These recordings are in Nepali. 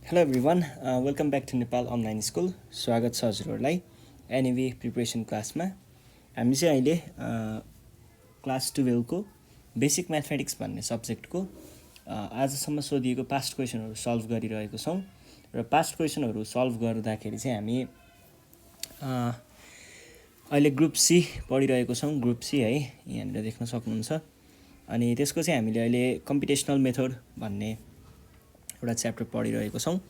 Hello everyone, welcome back to Nepal online school. स्वागत छ हजुरहरूलाई एनएभी प्रिपरेसन क्लासमा। हामी चाहिँ अहिले क्लास 12को बेसिक म्याथमेटिक्स भन्ने सब्जेक्टको आजसम्म सोधिएको पास्ट क्वेसनहरू सल्भ गरिरहेको छौँ। र पास्ट क्वेसनहरू सल्भ गर्दाखेरि चाहिँ हामी अहिले ग्रुप सी पढिरहेको छौँ। ग्रुप सी है, यहाँनिर देख्न सक्नुहुन्छ। अनि त्यसको चाहिँ हामीले अहिले कम्पिटेसनल मेथड भन्ने एउटा च्याप्टर पढिरहेको छौँ।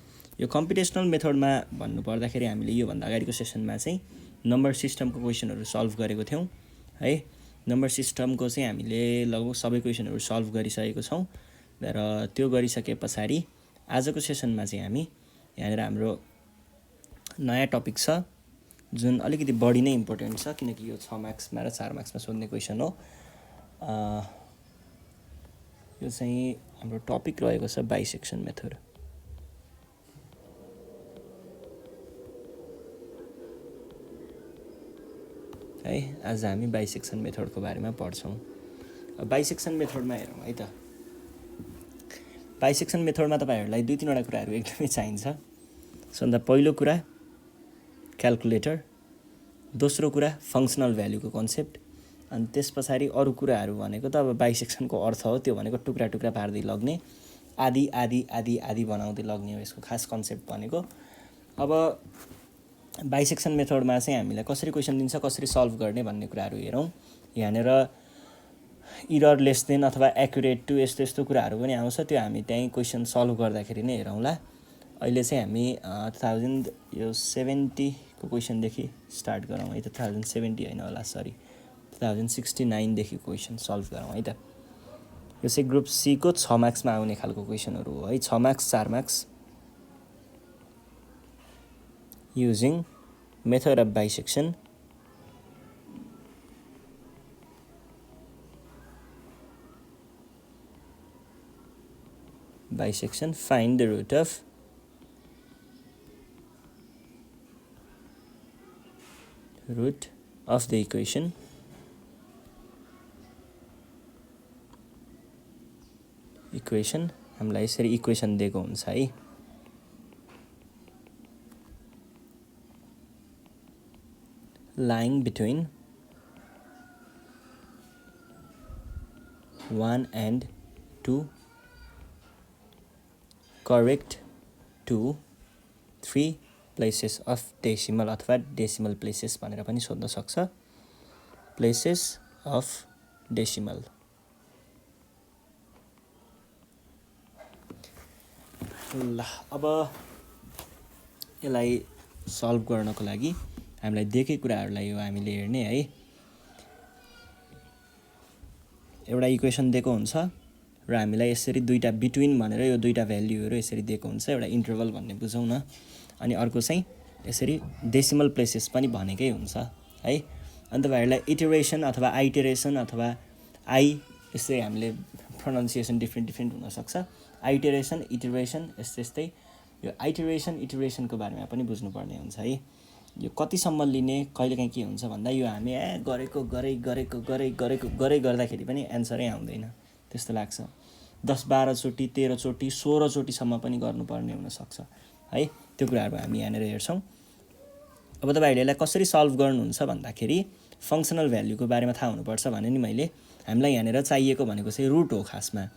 यो कम्पिटेसनल मेथडमा भन्नुपर्दाखेरि हामीले योभन्दा अगाडिको सेसनमा चाहिँ नम्बर सिस्टमको क्वेसनहरू सल्भ गरेको थियौँ है। नम्बर सिस्टमको चाहिँ हामीले लगभग सबै क्वेसनहरू सल्भ गरिसकेको छौँ। र त्यो गरिसके पछाडि आजको सेसनमा चाहिँ हामी यहाँनिर हाम्रो नयाँ टपिक छ जुन अलिकति बढी नै इम्पोर्टेन्ट छ, किनकि यो 6 मार्क्समा र 4 मार्क्समा सोध्ने क्वेसन हो। यो चाहिँ हाम्रो टपिक रहेको छ बाइसेक्सन मेथड है। आज हामी बाइसेक्सन मेथडको बारेमा पढ्छौँ। बाइसेक्सन मेथडमा हेरौँ है त। बाइसेक्सन मेथडमा तपाईँहरूलाई 2-3वटा कुराहरू एकदमै चाहिन्छ। सबभन्दा पहिलो कुरा क्याल्कुलेटर, दोस्रो कुरा फङ्सनल भ्यालुको कन्सेप्ट, अनि त्यस पछाडि अरू कुराहरू भनेको त अब बाइसेक्सनको अर्थ हो, त्यो भनेको टुक्रा टुक्रा पार्दै लग्ने, आदि आदि आदि आदि बनाउँदै लग्ने हो यसको खास कन्सेप्ट भनेको। अब बाइसेक्सन मेथडमा चाहिँ हामीलाई कसरी क्वेसन दिन्छ, कसरी सल्भ गर्ने भन्ने कुराहरू हेरौँ। यहाँनिर इरर लेस देन अथवा एक्युरेट टु यस्तो यस्तो कुराहरू पनि आउँछ, त्यो हामी त्यहीँ क्वेसन सल्भ गर्दाखेरि नै हेरौँला। अहिले चाहिँ हामी 2070 को क्वेसनदेखि स्टार्ट गरौँ है त। 2070 होइन होला, सरी 2069देखि क्वेसन सल्भ गरौँ है त। यो चाहिँ ग्रुप सी को 6 मार्क्समा आउने खालको क्वेसनहरू हो है। 6 marks 4 marks. Using method of bisection, bisection, find the root of the equation, हामीलाई यसरी इक्वेसन दिएको हुन्छ है। lying between 1 and 2, correct to 3 places of decimal अथवा डेसिमल प्लेसेस भनेर पनि सोध्न सक्छ। Places of decimal. ल अब यसलाई सल्भ गर्नको लागि हामीलाई दिएकै कुराहरूलाई हो हामीले हेर्ने है। एउटा इक्वेसन दिएको हुन्छ र हामीलाई यसरी दुईटा बिट्विन भनेर यो दुईटा भ्याल्युहरू यसरी दिएको हुन्छ, एउटा इन्टरभल भन्ने बुझौँ न। अनि अर्को चाहिँ यसरी डेसिमल प्लेसेस पनि भनेकै हुन्छ है। अनि तपाईँहरूलाई इटरेसन अथवा आइटरेसन अथवा यस्तै हामीले प्रोनाउन्सिएसन डिफ्रेन्ट हुनसक्छ। आइटरेसन, इटरेसन यस्तै यस्तै। यो आइटरेसन इटरेसनको बारेमा पनि बुझ्नुपर्ने हुन्छ है। यो कतिसम्म लिने, कहिलेकाहीँ के हुन्छ भन्दा यो हामी गरे गर्दाखेरि पनि एन्सरै आउँदैन त्यस्तो लाग्छ। 10-12 चोटि, 13 चोटि, 16 चोटिसम्म पनि गर्नुपर्ने हुनसक्छ है। त्यो कुराहरू हामी यहाँनिर हेर्छौँ। अब तपाईँहरूले यसलाई कसरी सल्भ गर्नुहुन्छ भन्दाखेरि फङ्सनल भ्याल्युको बारेमा थाहा हुनुपर्छ भने नि मैले, हामीलाई यहाँनिर चाहिएको भनेको चाहिँ रुट हो खासमा।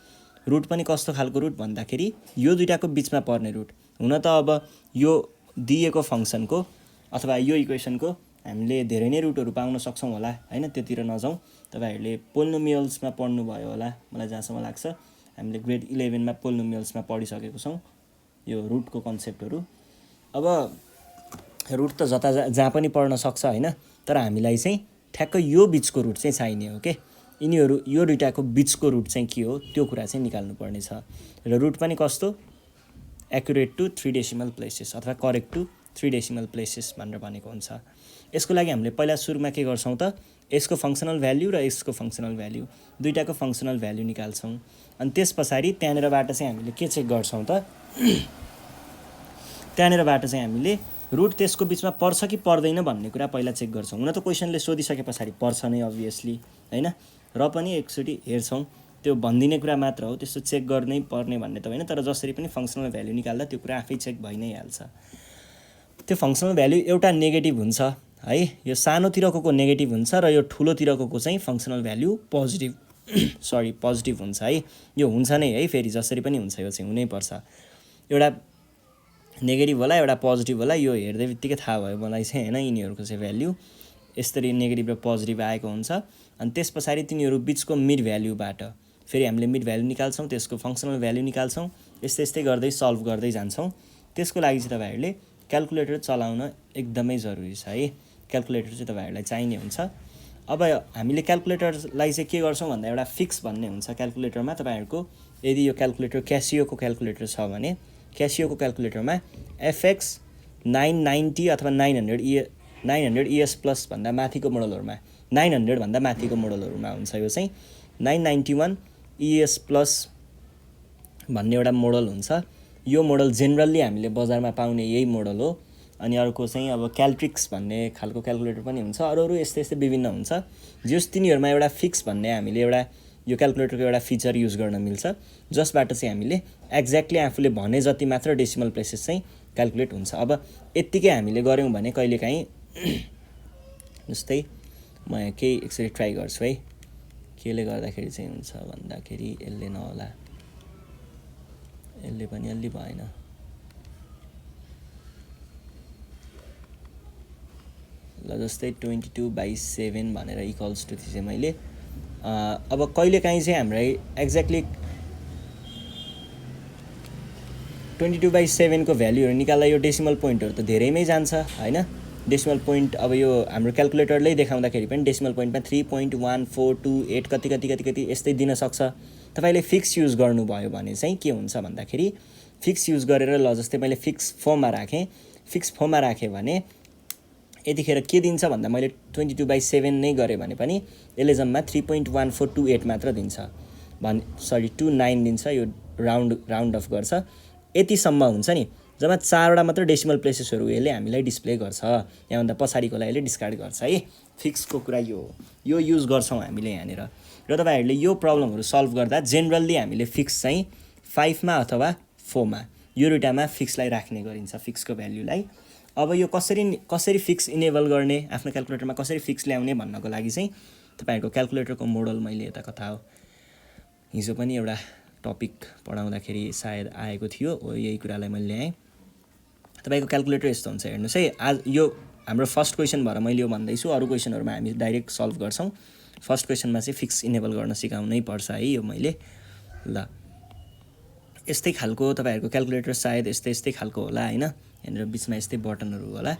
रुट पनि कस्तो खालको रुट भन्दाखेरि यो दुईटाको बिचमा पर्ने रुट। हुन त अब यो दिएको फङ्सनको अथवा यो इक्वेसनको हामीले धेरै नै रुटहरू पाउन सक्छौँ होला होइन, त्योतिर नजाउँ। तपाईँहरूले पोलिनोमियल्समा पढ्नुभयो होला मलाई जहाँसम्म लाग्छ। हामीले ग्रेड 11मा पोलिनोमियल्समा पढिसकेको छौँ यो रुटको कन्सेप्टहरू। अब रुट त जहाँ पनि पढ्न सक्छ होइन, तर हामीलाई चाहिँ ठ्याक्कै यो बिचको रुट चाहिँ चाहिने हो के। यिनीहरू यो दुईटाको बिचको रुट चाहिँ के हो त्यो कुरा चाहिँ निकाल्नुपर्ने छ। र रुट पनि कस्तो, एक्युरेट टु 3 डेसिमल प्लेसेस अथवा करेक्ट टु 3 डेसिमल प्लेसेस भनेर भनेको हुन्छ। यसको लागि हामीले पहिला सुरुमा के गर्छौँ त, यसको फङ्सनल भ्याल्यु र यसको फङ्सनल भ्याल्यु, दुईटाको फङ्सनल भ्याल्यु निकाल्छौँ। अनि त्यस पछाडि त्यहाँनिरबाट चाहिँ हामीले के चेक गर्छौँ त, त्यहाँनिरबाट चाहिँ हामीले रुट त्यसको बिचमा पर्छ कि पर्दैन भन्ने कुरा पहिला चेक गर्छौँ। हुन त क्वेसनले सोधिसके पछाडि पर्छ नै अभियसली होइन, र पनि एकचोटि हेर्छौँ त्यो भनिदिने कुरा मात्र हो, त्यस्तो चेक गर्नै पर्ने भन्ने त होइन, तर जसरी पनि फङ्सनल भ्याल्यु निकाल्दा त्यो कुरा आफै चेक भइ नै हाल्छ। त्यो फङ्सनल भ्याल्यु एउटा नेगेटिभ हुन्छ है, यो सानोतिरको नेगेटिभ हुन्छ र यो ठुलोतिरको चाहिँ फङ्सनल भ्याल्यु पोजिटिभ पोजिटिभ हुन्छ है। यो हुन्छ नै है, फेरि जसरी पनि हुन्छ, यो चाहिँ हुनैपर्छ। एउटा नेगेटिभ होला एउटा पोजिटिभ होला, यो हेर्दै बित्तिकै थाहा भयो मलाई चाहिँ होइन, यिनीहरूको चाहिँ भ्याल्यु यसरी नेगेटिभ र पोजिटिभ आएको हुन्छ। अनि त्यस पछाडि तिनीहरू बिचको मिड भ्याल्युबाट फेरि हामीले मिड भ्याल्यु निकाल्छौँ, त्यसको फङ्सनल भ्याल्यु निकाल्छौँ, यस्तै यस्तै गर्दै सल्भ गर्दै जान्छौँ। त्यसको लागि चाहिँ तपाईँहरूले क्यालकुलेटर चलाउन एकदमै जरुरी छ है, क्यालकुलेटर चाहिँ तपाईँहरूलाई चाहिने हुन्छ। अब हामीले क्यालकुलेटरलाई चाहिँ के गर्छौँ भन्दा एउटा फिक्स भन्ने हुन्छ क्यालकुलेटरमा तपाईँहरूको। यदि यो क्यालकुलेटर क्यासियोको क्यालकुलेटर छ भने क्यासियोको क्यालकुलेटरमा FX 990 अथवा 900 ES प्लस भन्दा माथिको मोडलहरूमा 900 भन्दा माथिको मोडलहरूमा हुन्छ यो चाहिँ 991 ES प्लस भन्ने एउटा मोडल हुन्छ। यो मोडल जेनरली हामीले बजारमा पाउने यही मोडल हो। अनि अर्को चाहिँ अब क्याल्ट्रिक्स भन्ने खालको क्यालकुलेटर पनि हुन्छ, अरू यस्तै यस्तै विभिन्न हुन्छ। जस तिनीहरूमा एउटा फिक्स भन्ने हामीले एउटा यो क्यालकुलेटरको एउटा फिचर युज गर्न मिल्छ, जसबाट चाहिँ हामीले एक्ज्याक्टली आफूले भने जति मात्र डेसिमल प्लेसेस चाहिँ क्यालकुलेट हुन्छ। अब यत्तिकै हामीले गऱ्यौँ भने कहिलेकाहीँ जस्तै म केही एकचोटि ट्राई गर्छु है, केले गर्दाखेरि चाहिँ हुन्छ भन्दाखेरि यसले नहोला, यसले पनि अलि भएन। ल जस्तै 22/7 भनेर इक्वल्स टु थिएँ मैले। अब कहिलेकाहीँ चाहिँ हामीलाई एक्ज्याक्टली 22/7 को भ्याल्युहरू निकाल्दा यो डेसिमल पोइन्टहरू त धेरैमै जान्छ होइन। डेसिमल पोइन्ट अब यो हाम्रो क्यालकुलेटरले देखाउँदाखेरि पनि डेसिमल पोइन्टमा 3.1428 कति कति कति कति यस्तै दिन सक्छ। तपाईँले फिक्स युज गर्नुभयो भने चाहिँ के हुन्छ भन्दाखेरि फिक्स युज गरेर ल जस्तै मैले फिक्स फर्ममा राखेँ, फिक्स फर्ममा राखेँ भने यतिखेर के दिन्छ भन्दा मैले 22/7 नै गरेँ भने पनि यसले जम्मा 3.1428 मात्र दिन्छ 29 दिन्छ, यो राउन्ड अफ गर्छ। यतिसम्म हुन्छ नि, जम्मा 4वटा मात्र डेसिमल प्लेसेसहरू यसले हामीलाई डिस्प्ले गर्छ, यहाँभन्दा पछाडिकोलाई यसले डिस्कार्ड गर्छ है। फिक्सको कुरा यो युज गर्छौँ हामीले यहाँनिर। र तपाईँहरूले यो प्रब्लमहरू सल्भ गर्दा जेनरल्ली हामीले फिक्स चाहिँ 5 मा अथवा 4 मा यो दुईटामा फिक्सलाई राख्ने गरिन्छ, फिक्सको भ्याल्युलाई। अब यो कसरी फिक्स इनेबल गर्ने, आफ्नो क्यालकुलेटरमा कसरी फिक्स ल्याउने भन्नको लागि चाहिँ तपाईँहरूको क्यालकुलेटरको मोडल मैले यता कथा हो हिजो पनि एउटा टपिक पढाउँदाखेरि सायद आएको थियो, यही कुरालाई मैले ल्याएँ। तपाईँको क्यालकुलेटर यस्तो हुन्छ, हेर्नुहोस् है। आज यो हाम्रो फर्स्ट क्वेसन भएर मैले यो भन्दैछु, अरू क्वेसनहरूमा हामी डाइरेक्ट सल्भ गर्छौँ। फर्स्ट क्वेसनमा चाहिँ फिक्स इनेबल गर्न सिकाउनै पर्छ है यो मैले। ल यस्तै खालको तपाईँहरूको क्यालकुलेटर सायद यस्तै खालको होला होइन, यहाँनिर बिचमा यस्तै बटनहरू होला।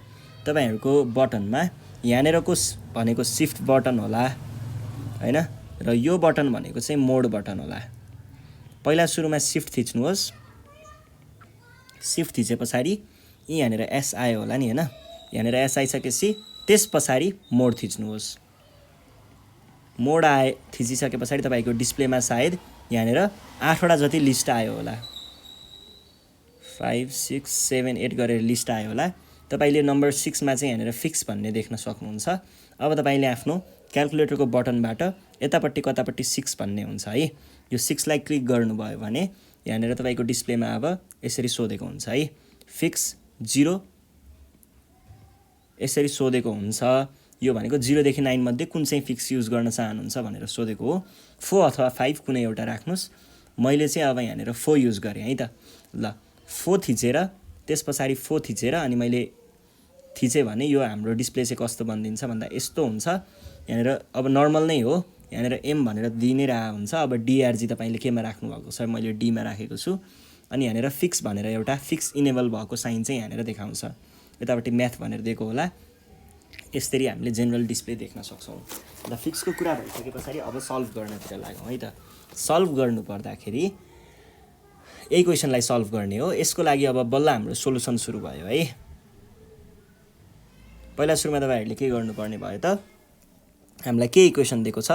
तपाईँहरूको बटनमा यहाँनिरको भनेको सिफ्ट बटन होला होइन, र यो बटन भनेको चाहिँ मोड बटन होला। पहिला सुरुमा सिफ्ट थिच्नुहोस्, सिफ्ट थिचे पछाडि यहाँनिर S आयो होला नि होइन, यहाँनिर S आइसकेपछि त्यस पछाडि मोड थिच्नुहोस्। मोड थिचिसके पछाडि तपाईँको डिस्प्लेमा सायद यहाँनिर 8वटा जति लिस्ट आयो होला, 5 6 7 8 गरेर लिस्ट आयो होला। तपाईँले नम्बर 6 मा चाहिँ यहाँनिर फिक्स भन्ने देख्न सक्नुहुन्छ। अब तपाईँले आफ्नो क्यालकुलेटरको बटनबाट यतापट्टि कतापट्टि 6 भन्ने हुन्छ है, यो 6 लाई क्लिक गर्नुभयो भने यहाँनिर तपाईँको डिस्प्लेमा अब यसरी सोधेको हुन्छ है, फिक्स 0 यसरी सोधेको हुन्छ। यो भनेको 0 देखि 9 मध्ये कुन चाहिँ फिक्स युज गर्न चाहनुहुन्छ भनेर सोधेको हो। 4 अथवा 5 कुनै एउटा राख्नुहोस्। मैले चाहिँ अब यहाँनिर 4 युज गरेँ है त। ल 4 थिचेर त्यस पछाडि 4 थिचेर अनि मैले थिचेँ भने यो हाम्रो डिस्प्ले चाहिँ कस्तो बनिदिन्छ भन्दा यस्तो हुन्छ। यहाँनिर अब नर्मल नै हो, यहाँनिर M भनेर दिइ नै रहेको हुन्छ। अब DRG तपाईँले केमा राख्नुभएको छ, मैले D मा राखेको छु। अनि यहाँनिर फिक्स भनेर एउटा फिक्स इनेबल भएको साइन चाहिँ यहाँनिर देखाउँछ, यतापट्टि म्याथ भनेर दिएको होला। यसरी हामीले जेनरल डिस्प्ले देख्न सक्छौँ। ल फिक्सको कुरा भइसके पछाडि अब सल्भ गर्नतिर लागौँ है त। सल्भ गर्नु पर्दाखेरि यही क्वेसनलाई सल्भ गर्ने हो। यसको लागि अब बल्ल हाम्रो सोलुसन सुरु भयो है। पहिला सुरुमा तपाईँहरूले के गर्नुपर्ने भयो त, हामीलाई के इक्वेसन दिएको छ,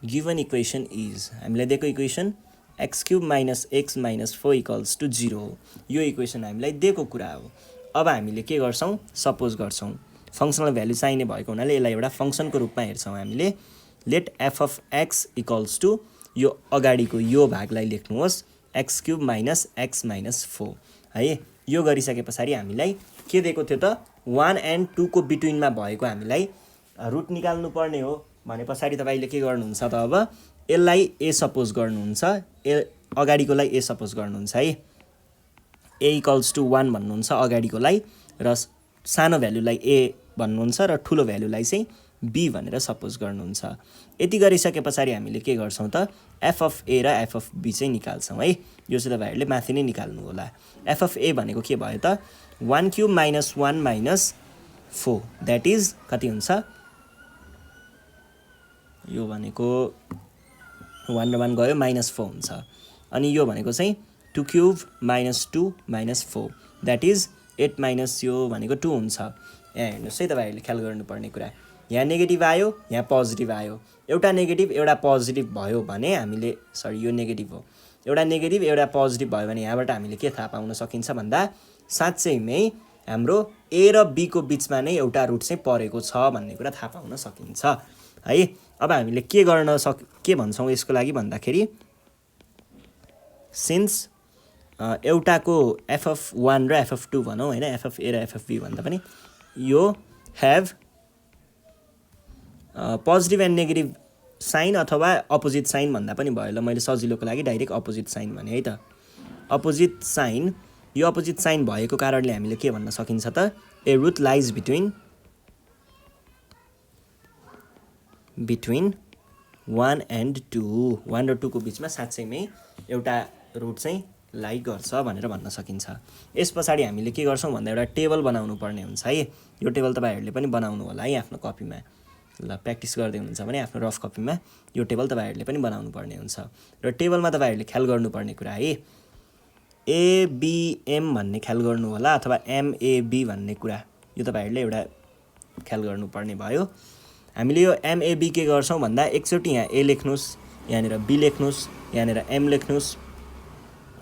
गिभन इक्वेसन इज, हामीलाई दिएको इक्वेसन x³ - x - 4 = 0 हो। यो इक्वेसन हामीलाई दिएको कुरा हो। अब हामीले के गर्छौँ, सपोज गर्छौँ फङ्सनल भ्यालु चाहिने भएको हुनाले यसलाई एउटा फङ्सनको रूपमा हेर्छौँ हामीले। Let F of X equals to यो अगाडिको यो भागलाई लेख्नुहोस् X cube minus X minus 4 है। यो गरिसके पछाडि हामीलाई के दिएको थियो त 1 and 2 को बिट्विनमा भएको हामीलाई रुट निकाल्नु पर्ने हो भने पछाडि तपाईँले के गर्नुहुन्छ त अब यसलाई ए सपोज गर्नुहुन्छ, अगाडिकोलाई ए सपोज गर्नुहुन्छ है। ए इक्वल्स टु 1 भन्नुहुन्छ अगाडिकोलाई र सानो भ्यालुलाई ए भन्नुहुन्छ र ठुलो भ्यालुलाई चाहिँ बी भनेर सपोज गर्नुहुन्छ। यति गरिसके पछाडि हामीले के गर्छौँ त एफ अफ ए र एफ अफ बी चाहिँ निकाल्छौँ है। यो चाहिँ तपाईँहरूले माथि नै निकाल्नु होला। एफ अफ ए भनेको के भयो त 1 cube minus 1 minus 4 that is कति हुन्छ, यो भनेको 1 र 1 गयो -4 हुन्छ। अनि यो भनेको चाहिँ 2 cube minus 2 minus 4 that is 8 minus यो भनेको 2 हुन्छ। यहाँ हेर्नुहोस् है तपाईँहरूले ख्याल गर्नुपर्ने कुरा, यहाँ नेगेटिभ आयो यहाँ पोजिटिभ आयो, एउटा नेगेटिभ एउटा पोजिटिभ भयो भने हामीले यो नेगेटिभ हो, एउटा नेगेटिभ एउटा पोजिटिभ भयो भने यहाँबाट हामीले के थाहा पाउन सकिन्छ भन्दा साँच्चैमै हाम्रो ए र बी को बिचमा नै एउटा रुट चाहिँ परेको छ भन्ने कुरा थाहा पाउन सकिन्छ है। अब हामीले के भन्छौँ यसको लागि भन्दाखेरि सिन्स एउटाको एफ अफ 1 र एफ अफ 2 भनौँ होइन, एफ अफ ए र एफ अफ बी भन्दा पनि यो have positive and negative sign अथवा अपोजिट साइन भन्दा पनि भयो। ल मैले सजिलोको लागि डाइरेक्ट अपोजिट साइन भने है त। अपोजिट साइन, यो अपोजिट साइन भएको कारणले हामीले के भन्न सकिन्छ त ए रुट लाइज बिट्विन 1 and 2, 1 र 2 को बिचमा साँच्चैमै एउटा रुट चाहिँ लाई गर्छ भनेर भन्न सकिन्छ। यस पछाडि हामीले के गर्छौँ भन्दा एउटा टेबल बनाउनु पर्ने हुन्छ है। यो टेबल तपाईँहरूले पनि बनाउनु होला है आफ्नो कपीमा। ल प्र्याक्टिस गर्दै हुनुहुन्छ भने आफ्नो रफ कपीमा यो टेबल तपाईँहरूले पनि बनाउनु पर्ने हुन्छ। र टेबलमा तपाईँहरूले ख्याल गर्नुपर्ने कुरा है एबिएम भन्ने ख्याल गर्नु होला अथवा एमएबी भन्ने कुरा, यो तपाईँहरूले एउटा ख्याल गर्नुपर्ने भयो। हामीले यो एमएबी के गर्छौँ भन्दा एकचोटि यहाँ ए लेख्नुहोस्, यहाँनिर बी लेख्नुहोस्, यहाँनिर एम लेख्नुहोस्,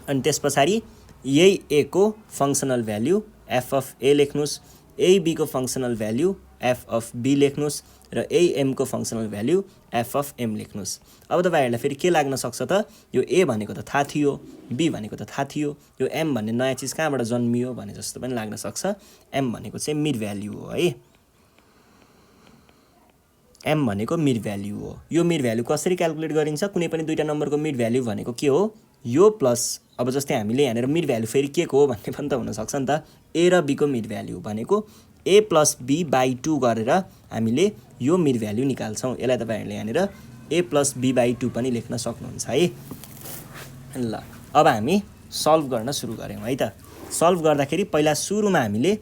अनि त्यस पछाडि यही ए को functional value F of A लेख्नुहोस्, यही बी को functional value F of B लेख्नुहोस् र यही एम को functional value F of M लेख्नुहोस्। अब तपाईँहरूलाई फेरि के लाग्न सक्छ त यो ए भनेको त थाहा थियो, बी भनेको त थाहा थियो, यो एम भन्ने नयाँ चिज कहाँबाट जन्मियो भने जस्तो पनि लाग्न सक्छ। एम भनेको चाहिँ मिड भ्याल्यु हो है, एम भनेको मिड भ्याल्यु हो। यो मिड भ्याल्यु कसरी क्यालकुलेट गरिन्छ, कुनै पनि दुईवटा नम्बरको मिड भ्याल्यु भनेको के हो यो प्लस, अब जस्तै हामीले यहाँनिर मिड भ्याल्यु फेरि के को हो भन्ने पनि त हुनसक्छ नि त। ए र बी को मिड भ्याल्यु भनेको ए प्लस बी बाई 2 गरेर हामीले यो मिड भ्याल्यु निकाल्छौँ। यसलाई तपाईँहरूले यहाँनिर ए प्लस बी बाई 2 पनि लेख्न सक्नुहुन्छ है। ल अब हामी सल्भ गर्न सुरु गऱ्यौँ है त। सल्भ गर्दाखेरि पहिला सुरुमा हामीले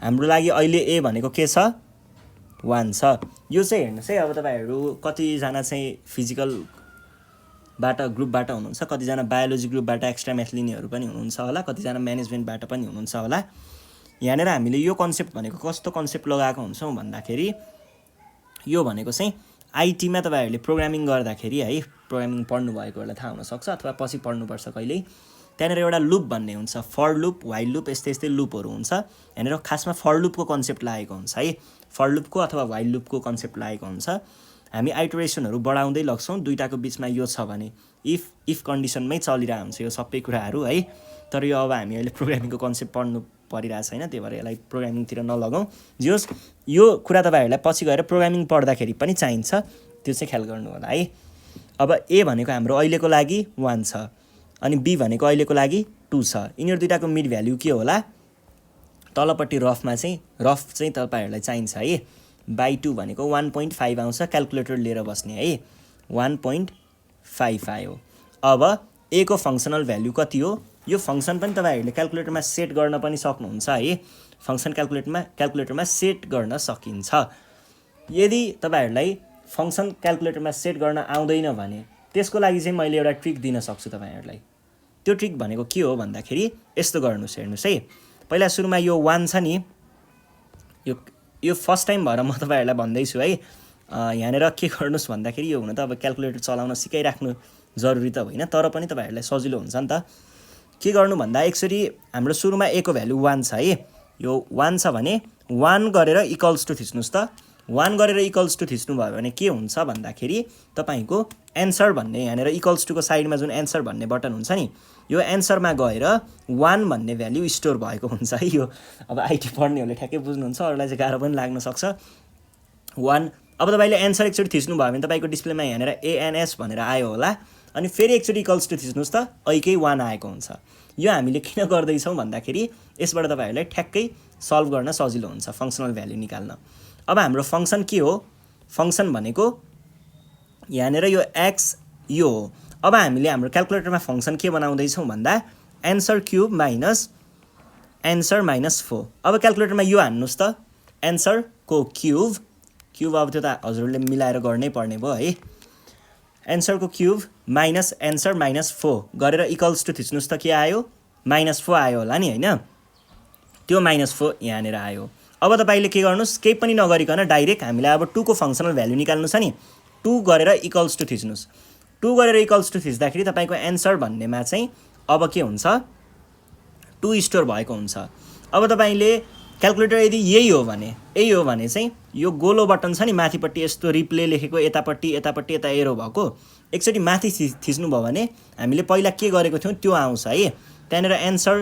हाम्रो लागि अहिले ए भनेको के छ 1 छ। यो चाहिँ हेर्नुहोस् है, अब तपाईँहरू कतिजना चाहिँ फिजिकलबाट ग्रुपबाट हुनुहुन्छ, कतिजना बायोलोजी ग्रुपबाट एक्स्ट्रा म्याथ लिनेहरू पनि हुनुहुन्छ होला, कतिजना म्यानेजमेन्टबाट पनि हुनुहुन्छ होला। यहाँनिर हामीले यो कन्सेप्ट भनेको कस्तो कन्सेप्ट लगाएको हुन्छौँ भन्दाखेरि यो भनेको चाहिँ आइटीमा तपाईँहरूले प्रोग्रामिङ गर्दाखेरि है, प्रोग्रामिङ पढ्नु भएकोहरूलाई थाहा हुनसक्छ अथवा पछि पढ्नुपर्छ कहिल्यै, त्यहाँनिर एउटा लुप भन्ने हुन्छ, फर लुप वाइल लुप यस्तै यस्तै लुपहरू हुन्छ। यहाँनिर खासमा फर लुपको कन्सेप्ट लागेको हुन्छ है, फर लुपको अथवा वाइल लुपको कन्सेप्ट लागेको हुन्छ। हामी आइटरेसनहरू बढाउँदै लग्छौँ, दुईटाको बिचमा यो छ भने इफ कन्डिसनमै चलिरहेको हुन्छ यो सबै कुराहरू है। तर यो अब हामी अहिले प्रोग्रामिङको कन्सेप्ट पढ्नु परिरहेको छैन, त्यही भएर यसलाई प्रोग्रामिङतिर नलगाउँ। जे होस् यो कुरा तपाईँहरूलाई पछि गएर प्रोग्रामिङ पढ्दाखेरि पनि चाहिन्छ, त्यो चाहिँ ख्याल गर्नु होला है। अब ए भनेको हाम्रो अहिलेको लागि 1 छ अनि बी भनेको अहिलेको लागि 2 छ। यिनीहरू दुईटाको मिड भ्याल्यु के होला, तलपट्टि रफ चाहिँ तपाईँहरूलाई चाहिन्छ है। बाई 2 भनेको 1.5 आउँछ, क्यालकुलेटर लिएर बस्ने है, 1.5 आयो। अब ए को फङ्सनल भ्याल्यु कति हो, यो फङ्सन पनि तपाईँहरूले क्यालकुलेटरमा सेट गर्न पनि सक्नुहुन्छ है। फङ्सन क्यालकुलेटरमा सेट गर्न सकिन्छ। यदि तपाईँहरूलाई फङ्सन क्यालकुलेटरमा सेट गर्न आउँदैन भने त्यसको लागि चाहिँ मैले एउटा ट्रिक दिन सक्छु तपाईँहरूलाई। त्यो ट्रिक भनेको के हो भन्दाखेरि यस्तो गर्नुहोस्, हेर्नुहोस् है। पहिला सुरुमा यो 1 छ नि, यो फर्स्ट टाइम भएर म तपाईँहरूलाई भन्दैछु है। यहाँनिर के गर्नुहोस् भन्दाखेरि यो हुन त अब क्यालकुलेटर चलाउन सिकाइराख्नु जरुरी त होइन, तर पनि तपाईँहरूलाई सजिलो हुन्छ नि त। के गर्नु भन्दा एकचोटि हाम्रो सुरुमा ए को भ्यालु 1 छ है, यो 1 छ भने 1 गरेर इक्वल्स टु थिच्नुस् त 1 गरेर इक्वल्स टु थिच्नु भयो भने के हुन्छ भन्दाखेरि तपाईको एन्सर भन्ने यहाँनेर इक्वल्स टु को साइडमा जुन एन्सर भन्ने बटन हुन्छ नि यो एन्सरमा गएर 1 भन्ने भ्यालु स्टोर भएको हुन्छ है यो अब आईटी पढ्नेहरूले ठ्याक्कै बुझ्नुहुन्छ अरूलाई चाहिँ गाह्रो पनि लाग्न सक्छ 1 अब तपाईले एन्सर एकचोटी थिच्नु भयो भने तपाईको डिस्प्लेमा यहाँनेर एएनएस भनेर आयो होला अनि फेरि एकचोटी इक्वल्स टु थिच्नुस् त ऐकै 1 आएको हुन्छ यो हामीले किन गर्दै छौं भन्दाखेरि यसबाट तपाईहरुलाई ठ्याक्कै सल्भ गर्न सजिलो हुन्छ फंक्सनल भ्यालु निकाल्न अब हाम्रो फंक्सन के हो फंक्सन भनेको यहाँनेर यो x यो हो अब हामीले हाम्रो क्याल्कुलेटरमा फंक्सन के बनाउँदै छौं भन्दा answer cube minus answer minus 4 अब क्याल्कुलेटरमा यो हान्नुस् त एन्सर को क्यूब अब त्यो त हजुरले मिलाएर गर्नै पर्ने भयो है एन्सर को क्यूब माइनस एन्सर माइनस 4 गरेर इक्वल्स टु थिच्नुस् त के आयो माइनस 4 आयो होला नि हैन त्यो माइनस 4 यहाँनेर आयो अब तपाईले के गर्नुस् केही पनि नगरिकन डाइरेक्ट हामीलाई अब 2 को फंक्सनल भ्यालु निकाल्नु छ नि 2 गरेर इक्वल्स टु थिच्नुस् 2 गरेर इक्वल्स टु थिच्दाखेरि तपाईको एन्सर भन्नेमा चाहिँ अब के हुन्छ 2 स्टोर भएको हुन्छ अब तपाईले क्याल्कुलेटर यदि यही हो भने चाहिँ यो गोलो बटन छ नि माथिपट्टि यस्तो रिप्ले लेखेको यतापट्टि यता एरो भएको एकचोटी माथि थिच्नु भयो भने हामीले पहिला के गरेको थियौं त्यो आउँछ है त्यनेर एन्सर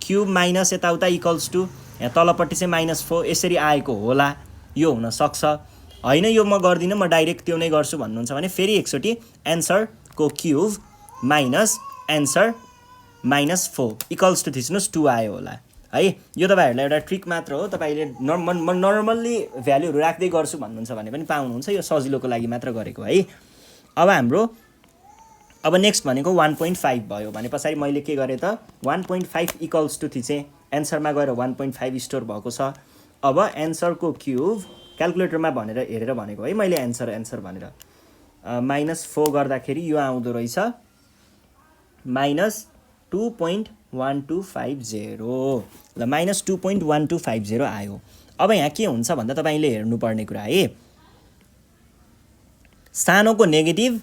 क्यूब माइनस यताउता इक्वल्स टु यहाँ तलपट्टि चाहिँ माइनस 4 यसरी आएको होला यो हुन सक्छ हैन यो म गर्दिन म डाइरेक्ट त्यो नै गर्छु भन्नुहुन्छ भने फेरि एकचोटी एन्सर को cube minus answer minus 4 equals to थिच्नुस् 2 आयो होला है यो तपाईहरुलाई एउटा ट्रिक मात्र हो तपाईले नर्मल्ली भ्यालुहरु राख्दै गर्छु भन्नुहुन्छ भने पनि पाउनुहुन्छ यो सजिलोको लागि मात्र गरेको है अब हाम्रो अब नेक्स्ट भनेको 1.5 भयो भने पछाडी मैले के गरे त 1.5 इक्वल्स टु थिचे एन्सरमा गएर 1.5 स्टोर भएको छ अब एन्सर को क्यूब क्याल्कुलेटरमा भनेर हेरेर भनेको है मैले एन्सर भनेर -4 गर्दाखेरि यो आउँदो रहेछ -2.1250 ल -2.1250 आयो अब यहाँ के हुन्छ भन्दा तपाईले हेर्नु पर्ने कुरा है सानोको नेगेटिभ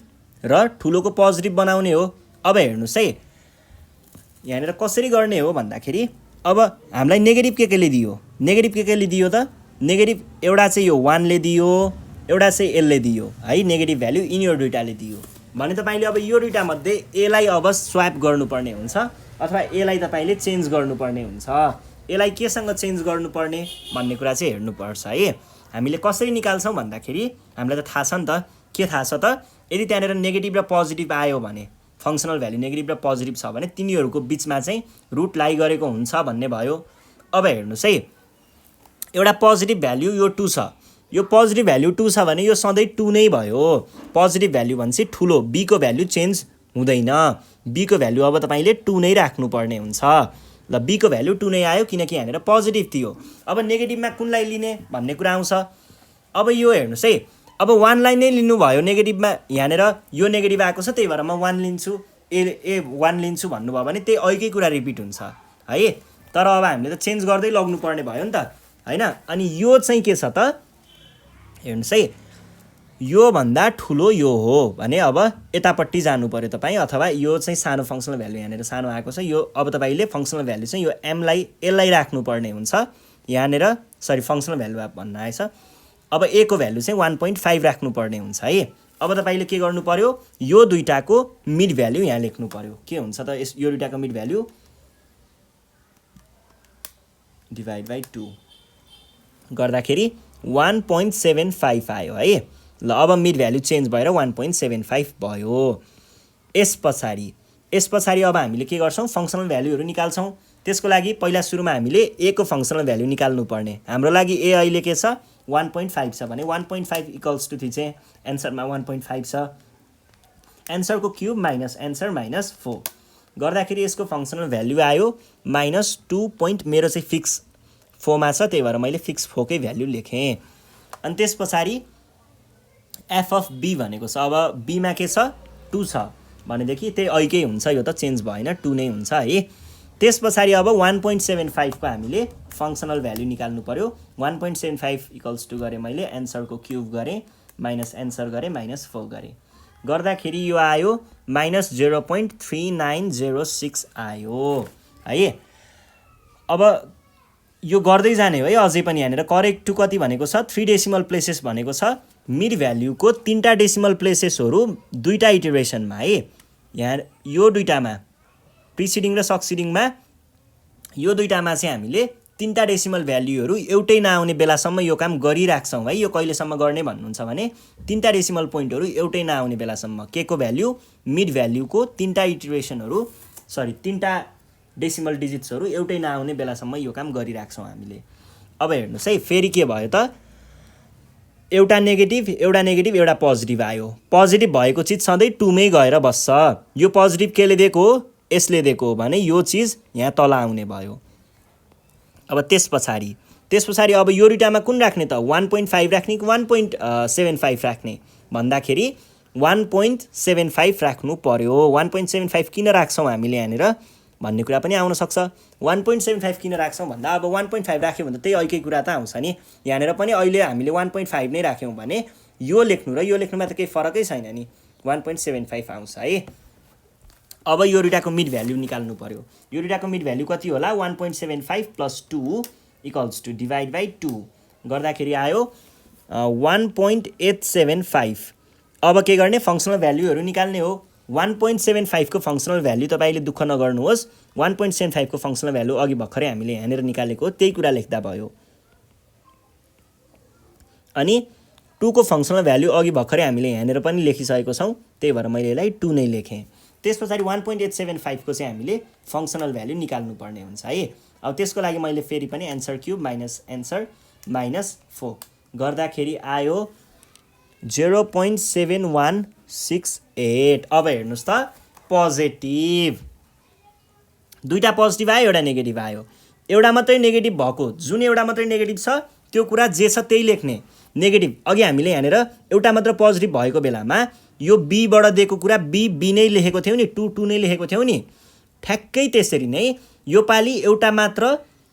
र ठुलोको पोजिटिभ बनाउने हो अब हेर्नुस् है यहाँनेर कसरी गर्ने हो भन्दाखेरि अब हामीलाई नेगेटिभ केले दियो त नेगेटिभ एउटा चाहिँ यो 1 ले दियो एउटा चाहिँ l ले दियो है नेगेटिभ भ्यालु यिनीहरु दुईटाले दियो भने तपाईले अब यो दुईटा मध्ये a लाई अब स्वाप गर्नुपर्ने हुन्छ अथवा a लाई तपाईले चेन्ज गर्नुपर्ने हुन्छ a लाई केसँग चेन्ज गर्नुपर्ने भन्ने कुरा चाहिँ हेर्नु पर्छ है हामीले कसरी निकाल्छौं भन्दाखेरि हामीलाई त थाहा छ नि त के थाहा छ त यदि त्यहाँनेर नेगेटिभ र पोजिटिभ आयो भने फंक्सनल भ्यालु नेगेटिभ र पोजिटिभ छ भने तिनीहरुको बीचमा चाहिँ रुट लाई गरेको हुन्छ भन्ने भयो अब हेर्नुस् है एउटा पोजिटिभ भ्यालु यो 2 छ यो पोजिटिभ भ्यालु 2 छ भने यो सधैं 2 नै भयो पोजिटिभ भ्यालु भन्छ ठुलो b को भ्यालु चेन्ज हुँदैन b को भ्यालु अब तपाईले 2 नै राख्नु पर्ने हुन्छ ल b को भ्यालु 2 नै आयो किनकि यहाँनेर पोजिटिभ थियो अब नेगेटिभमा कुनलाई लिने भन्ने कुरा आउँछ अब यो हेर्नुस् है अब 1 लाई नै लिनु भयो नेगेटिभमा यहाँनेर यो नेगेटिभ आएको छ त्यही भएर म 1 लिन्छु ए 1 लिन्छु भन्नु भयो भने त्यही अघिकै कुरा रिपिट हुन्छ है तर अब हामीले त चेन्ज गर्दै लग्नु पर्ने भयो नि त हैन अनि यो चाहिँ के छ त हेर्नुस् है यो भन्दा ठुलो यो हो भने अब यतापट्टि जानु पर्यो तपाई अथवा यो चाहिँ सानो फंक्सनल भ्यालु यहाँनेर सानो आएको छ यो अब तपाईले फंक्सनल भ्यालु चाहिँ यो m लाई l लाई राख्नु पर्ने हुन्छ यहाँनेर सरी फंक्सनल भ्यालु भन्न आएछ अब a को भ्यालु चाहिँ 1.5 राख्नु पर्ने हुन्छ है अब तपाईले के गर्नु पर्यो यो दुईटाको मिड भ्यालु यहाँ लेख्नु पर्यो के हुन्छ त यो दुईटाको मिड भ्यालु डिभाइड बाइ 2 गर्दाखेरि 1.75 आयो है ल अब मिड भ्यालु चेन्ज भएर 1.75 भयो यसपछि अब हामीले के गर्छौं फंक्सनल भ्यालुहरु निकाल्छौं त्यसको लागि पहिला सुरुमा हामीले a को फंक्सनल भ्यालु निकाल्नु पर्ने हाम्रो लागि a अहिले के छ 1.5 छ भने 1.5 इक्वल्स टु थिचे एन्सरमा 1.5 छ एन्सर को क्यूब माइनस एन्सर माइनस 4 गर्दाखेरि यसको फंक्सनल भ्यालु आयो -2. मेरो चाहिँ फिक्स 4 मा छ त्यही भएर मैले फिक्स 4 कै भ्यालु लेखे अनि त्यसपछि f अफ b भनेको छ अब b मा के छ 2 छ भनेदेखि त्यही अहिकै हुन्छ यो त चेन्ज भएन 2 नै हुन्छ है त्यसपछि अब 1.75 को हामीले फंक्सनल भ्यालु निकाल्नु पर्यो 1.75 इक्वल्स टु गरे मैले एन्सर को क्यूब गरे माइनस एन्सर गरे माइनस 4 गरे गर्दाखेरि यो आयो -0.3906 आयो है अब यो गर्दै जाने हो है अझै पनि यहाँनिर करेक्ट टु कति भनेको छ 3 डेसिमल प्लेसेस भनेको छ मिड भ्याल्युको 3टा डेसिमल प्लेसेसहरू 2टा इटरेसनमा है यहाँ यो दुईटामा प्रिसिडिङ र सक्सिडिङमा यो दुईटामा चाहिँ हामीले 3टा डेसिमल भ्याल्युहरू एउटै नआउने बेलासम्म यो काम गरिराख्छौँ है यो कहिलेसम्म गर्ने भन्नुहुन्छ भने 3टा डेसिमल पोइन्टहरू एउटै नआउने बेलासम्म के को भ्याल्यु मिड भ्याल्युको 3टा इटरेसनहरू 3टा डेसिमल डिजिट्सहरू एउटै नआउने बेलासम्म यो काम गरिराख्छौँ हामीले अब हेर्नुहोस् है फेरि के भयो त एउटा नेगेटिभ एउटा पोजिटिभ आयो पोजिटिभ भएको चिज सधैँ 2 मै गएर बस्छ यो पोजिटिभ केले दिएको हो यसले दिएको हो भने यो चिज यहाँ तल आउने भयो अब त्यस पछाडि अब यो दुईटामा कुन राख्ने त 1.5 राख्ने कि 1.75 राख्ने भन्दाखेरि 1.75 राख्नु पर्यो 1.75 किन राख्छौँ हामीले यहाँनिर भन्ने कुरा पनि आउन सक्छ 1.75 किन राख्छौँ भन्दा अब 1.5 राख्यो भने त्यही ऐकै कुरा त आउँछ नि यहाँनिर पनि अहिले हामीले 1.5 नै राख्यौँ भने यो लेख्नु र यो लेख्नुमा त केही फरकै छैन नि 1.75 आउँछ है अब यो दुईटाको मिड भ्याल्यु निकाल्नु पर्यो यो दुईटाको मिड भ्याल्यु कति होला 1.75 + 2 = डिभाइड बाई 2 गर्दाखेरि आयो 1.875 अब के गर्ने फङ्सनल भ्याल्युहरू निकाल्ने हो 1.75 को फङ्सनल भ्याल्यु तपाईँले दुःख नगर्नुहोस् 1.75 को फङ्सनल भ्याल्यु अघि भर्खरै हामीले यहाँनिर निकालेको त्यही कुरा लेख्दा भयो अनि 2 को फङ्सनल भ्याल्यु अघि भर्खरै हामीले यहाँनिर पनि लेखिसकेको छौँ त्यही भएर मैले यसलाई 2 नै लेखेँ त्यस पछाडि 1.875 को चाहिँ हामीले फङ्सनल भ्याल्यु निकाल्नु पर्ने हुन्छ है अब त्यसको लागि मैले फेरि पनि answer cube minus answer minus 4 गर्दाखेरि आयो 0.7168 अब हेर्नुहोस् त पोजिटिभ दुईटा पोजिटिभ आयो एउटा नेगेटिभ आयो एउटा मात्रै नेगेटिभ भएको जुन एउटा मात्रै नेगेटिभ छ त्यो कुरा जे छ त्यही लेख्ने नेगेटिभ अघि हामीले यहाँनिर एउटा मात्र पोजिटिभ भएको बेलामा यो बीबाट दिएको कुरा बी नै लेखेको थियौँ नि 2 नै लेखेको थियौँ नि ठ्याक्कै त्यसरी नै यो पालि एउटा मात्र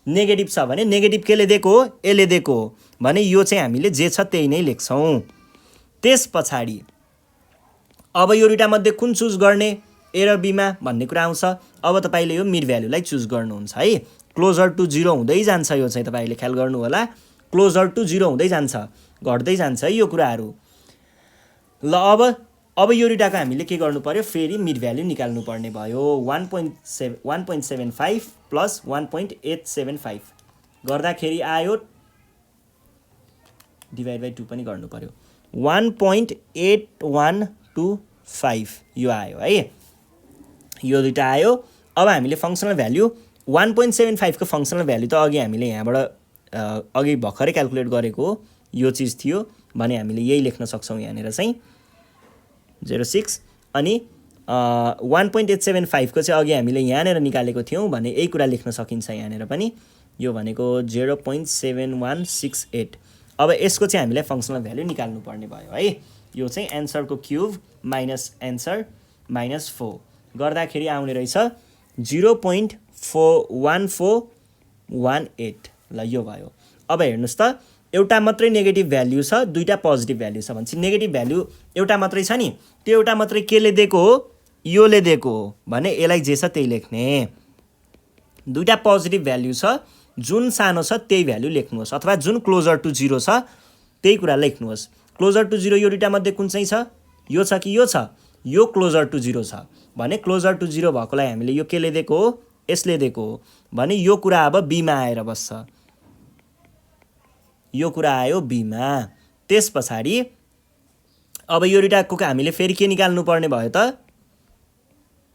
नेगेटिभ छ भने नेगेटिभ केले दिएको हो यसले दिएको हो भने यो चाहिँ हामीले जे छ त्यही नै लेख्छौँ त्यस पछाडि अब यो दुईटा मध्ये कुन चुज गर्ने ए र बीमा भन्ने कुरा आउँछ अब तपाईँले यो मिड भ्याल्युलाई चुज गर्नुहुन्छ है क्लोजर टु 0 हुँदै जान्छ यो चाहिँ तपाईँले ख्याल गर्नु होला क्लोजर टु 0 हुँदै जान्छ घट्दै जान्छ है यो कुराहरू ल अब यो दुईटाको हामीले के गर्नु पर्यो फेरि मिड भ्याल्यु निकाल्नु पर्ने भयो 1.75 + 1.875 गर्दाखेरि आयो डिभाइड बाई 2 पनि गर्नु पर्यो 1.8125 यो आयो है यो दुईटा आयो अब हामीले फङ्सनल भ्याल्यु 1.75 को फङ्सनल भ्याल्यु त अघि हामीले यहाँबाट अघि भर्खरै क्याल्कुलेट गरेको यो चिज थियो भने हामीले यही लेख्न सक्छौँ यहाँनिर चाहिँ 06 अनि 1.875 को चाहिँ अघि हामीले यहाँनिर निकालेको थियौँ भने यही कुरा लेख्न सकिन्छ यहाँनिर पनि यो भनेको 0.7168 अब यसको चाहिँ हामीलाई फङ्सनल भ्याल्यु निकाल्नु पर्ने भयो है यो चाहिँ एन्सरको क्युब माइनस एन्सर माइनस 4 गर्दाखेरि आउने रहेछ 0.1418 ल यो भयो अब हेर्नुहोस् त एउटा मात्रै नेगेटिभ भ्याल्यु छ दुईटा पोजिटिभ भ्याल्यु छ भनेपछि नेगेटिभ भ्याल्यु एउटा मात्रै छ नि त्यो एउटा मात्रै केले दिएको हो योले दिएको हो भने यसलाई जे छ त्यही लेख्ने दुईटा पोजिटिभ भ्याल्यु छ जुन सानो छ त्यही भ्याल्यु लेख्नुहोस् अथवा जुन क्लोजर टु 0 छ त्यही कुरा लेख्नुहोस् क्लोजर टु 0 यो दुईटा मध्ये कुन चाहिँ छ यो छ कि यो छ यो क्लोजर टु 0 छ भने क्लोजर टु 0 भएकोलाई हामीले यो केले दिएको हो यसले दिएको हो भने यो कुरा अब बीमा आएर बस्छ यो कुरा आयो बीमा त्यस पछाडि अब यो दुईटाको हामीले फेरि के निकाल्नु पर्ने भयो त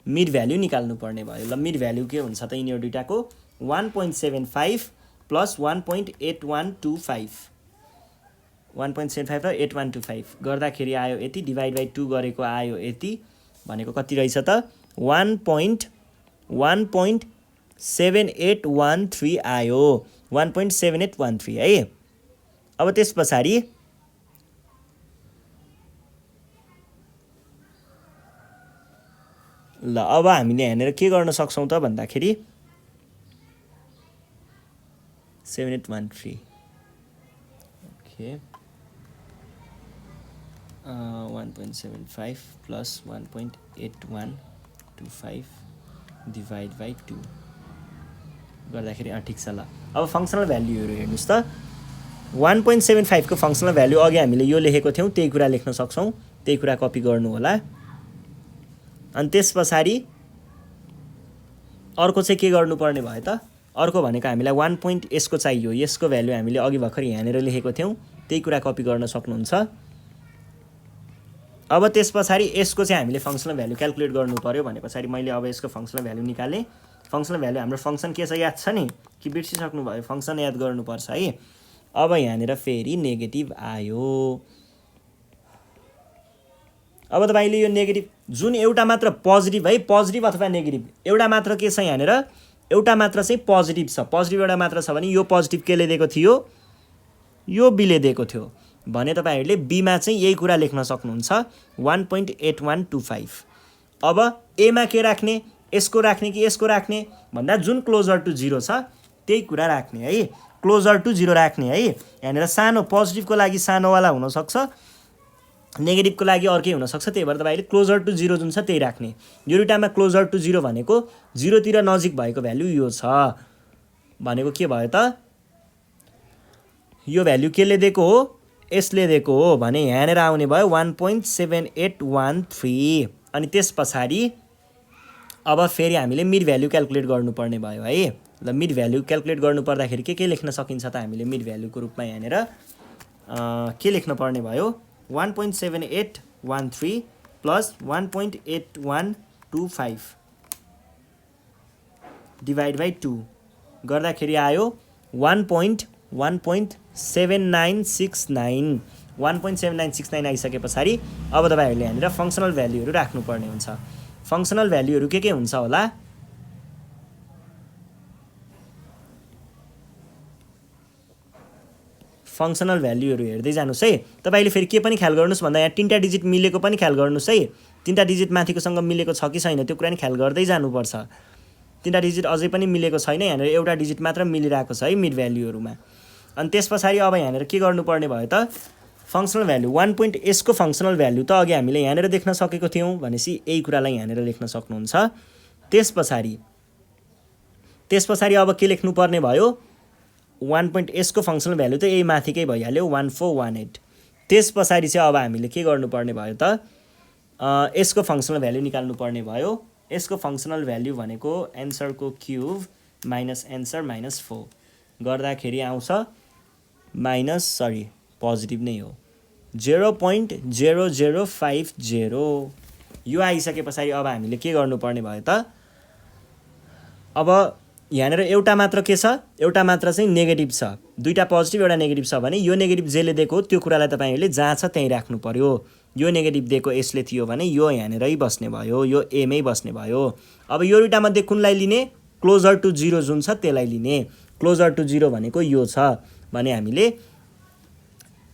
मिड भ्याल्यु निकाल्नु पर्ने भयो ल मिड भ्याल्यु के हुन्छ त यिनीहरू दुईटाको 1.75 + 1.8125 1.75 र 8125 गर्दाखेरि आयो यति डिभाइड बाई 2 गरेको आयो यति भनेको कति रहेछ त 1.7813 आयो 1.7813 है अब त्यस पछाडि ल अब हामीले यहाँनिर के गर्न सक्छौँ त भन्दाखेरि 7813 ओके 1.75 + 1.8125 डिभाइड बाई 2 गर्दाखेरि ठिक छ ल। अब फङ्सनल भ्याल्युहरू हेर्नुहोस् त। 1.75 को फङ्सनल भ्याल्यु अघि हामीले यो लेखेको थियौँ, त्यही कुरा लेख्न सक्छौँ, त्यही कुरा कपी गर्नु होला। अनि त्यस पछाडि अर्को चाहिँ के गर्नुपर्ने भयो त? अर्को भनेको हामीलाई 1 यसको चाहियो, यसको भ्याल्यु हामीले अघि भर्खर यहाँनिर लेखेको थियौँ, त्यही कुरा कपी गर्न सक्नुहुन्छ। अब त्यस पछाडि यसको चाहिँ हामीले फङ्सनल भ्याल्यु क्याल्कुलेट गर्नु पर्यो भने पछाडि मैले अब यसको फङ्सनल भ्याल्यु निकालेँ। फङ्सनल भ्याल्यु हाम्रो फङ्सन के छ याद छ नि कि बिर्सिसक्नु भयो? फङ्सन याद गर्नुपर्छ है। अब यहाँनिर फेरि नेगेटिभ आयो। अब तपाईँले यो नेगेटिभ जुन एउटा मात्र पोजिटिभ है, पोजिटिभ अथवा नेगेटिभ एउटा मात्र के छ यहाँनिर? एउटा मात्र चाहिँ पोजिटिभ छ। पोजिटिभ एउटा मात्र छ भने यो पोजिटिभ केले दिएको थियो? यो बीले दिएको थियो भने तपाईँहरूले बीमा चाहिँ यही कुरा लेख्न सक्नुहुन्छ 1.8125। अब एमा के राख्ने? यसको राख्ने कि यसको राख्ने भन्दा जुन क्लोजर टु 0 छ त्यही कुरा राख्ने है। क्लोजर टु 0 राख्ने है। यहाँनिर सानो पोजिटिभको लागि सानोवाला हुनसक्छ, नेगेटिभको लागि अर्कै हुनसक्छ, त्यही भएर तपाईँले क्लोजर टु 0 जुन छ त्यही राख्ने। यो दुइटामा क्लोजर टु 0 भनेको 0 तिर नजिक भएको भ्याल्यु यो छ भनेको के भयो त? यो भ्याल्यु केले दिएको हो? यसले दिएको हो भने यहाँनिर आउने भयो 1.7813। अनि त्यस पछाडि अब फेरि हामीले मिड भ्याल्यु क्याल्कुलेट गर्नुपर्ने भयो है। ल मिड भ्याल्यु क्याल्कुलेट गर्नु पर्दाखेरि के लेख्न सकिन्छ त? हामीले मिड भ्याल्युको रूपमा यहाँनिर के लेख्न पर्ने भयो? 1.7813 प्लस 1.8125 डिभाइड बाई 2 गर्दाखेरि आयो 1.7969। 1.7969 आइसके पछाडि अब तपाईँहरूले यहाँनिर फङ्सनल भ्याल्युहरू राख्नुपर्ने हुन्छ। फङ्सनल भ्याल्युहरू के हुन्छ होला? फङ्सनल भ्याल्युहरू हेर्दै जानुहोस् है। तपाईँले फेरि के पनि ख्याल गर्नुहोस् भन्दा यहाँ 3टा डिजिट मिलेको पनि ख्याल गर्नुहोस् है। 3टा डिजिट माथिकोसँग मिलेको छ कि छैन त्यो कुरा नि ख्याल गर्दै जानुपर्छ। 3टा डिजिट अझै पनि मिलेको छैन, यहाँनिर एउटा डिजिट मात्र मिलिरहेको छ है मिड भ्याल्युहरूमा। अनि त्यस पछाडि अब यहाँनिर के गर्नुपर्ने भयो त? फङ्सनल भ्याल्यु 1 यसको फङ्सनल भ्याल्यु त अघि हामीले यहाँनिर देख्न सकेको थियौँ भनेपछि यही कुरालाई यहाँनिर लेख्न सक्नुहुन्छ। त्यस पछाडि अब के लेख्नुपर्ने भयो? 1 यसको फङ्सनल भ्याल्यु त यही माथिकै भइहाल्यो 1418। त्यस पछाडि चाहिँ अब हामीले के गर्नुपर्ने भयो त? यसको फङ्सनल भ्याल्यु निकाल्नु पर्ने भयो। यसको फङ्सनल भ्याल्यु भनेको एन्सरको क्युब माइनस एन्सर माइनस 4 गर्दाखेरि आउँछ पोजिटिभ नै हो 0.0050। यो आइसके पछाडि अब हामीले के गर्नुपर्ने भयो त? अब यहाँनिर एउटा मात्र के छ? एउटा मात्र चाहिँ नेगेटिभ छ। दुईटा पोजिटिभ एउटा नेगेटिभ छ भने यो नेगेटिभ जेले दिएको त्यो कुरालाई तपाईँहरूले जहाँ छ त्यहीँ राख्नु पर्यो। यो नेगेटिभ दिएको यसले थियो भने यो यहाँनिरै बस्ने भयो, यो एमै बस्ने भयो। अब यो दुईटा मध्ये कुनलाई लिने? क्लोजर टु 0 जुन छ त्यसलाई लिने। क्लोजर टु 0 भनेको यो छ भने हामीले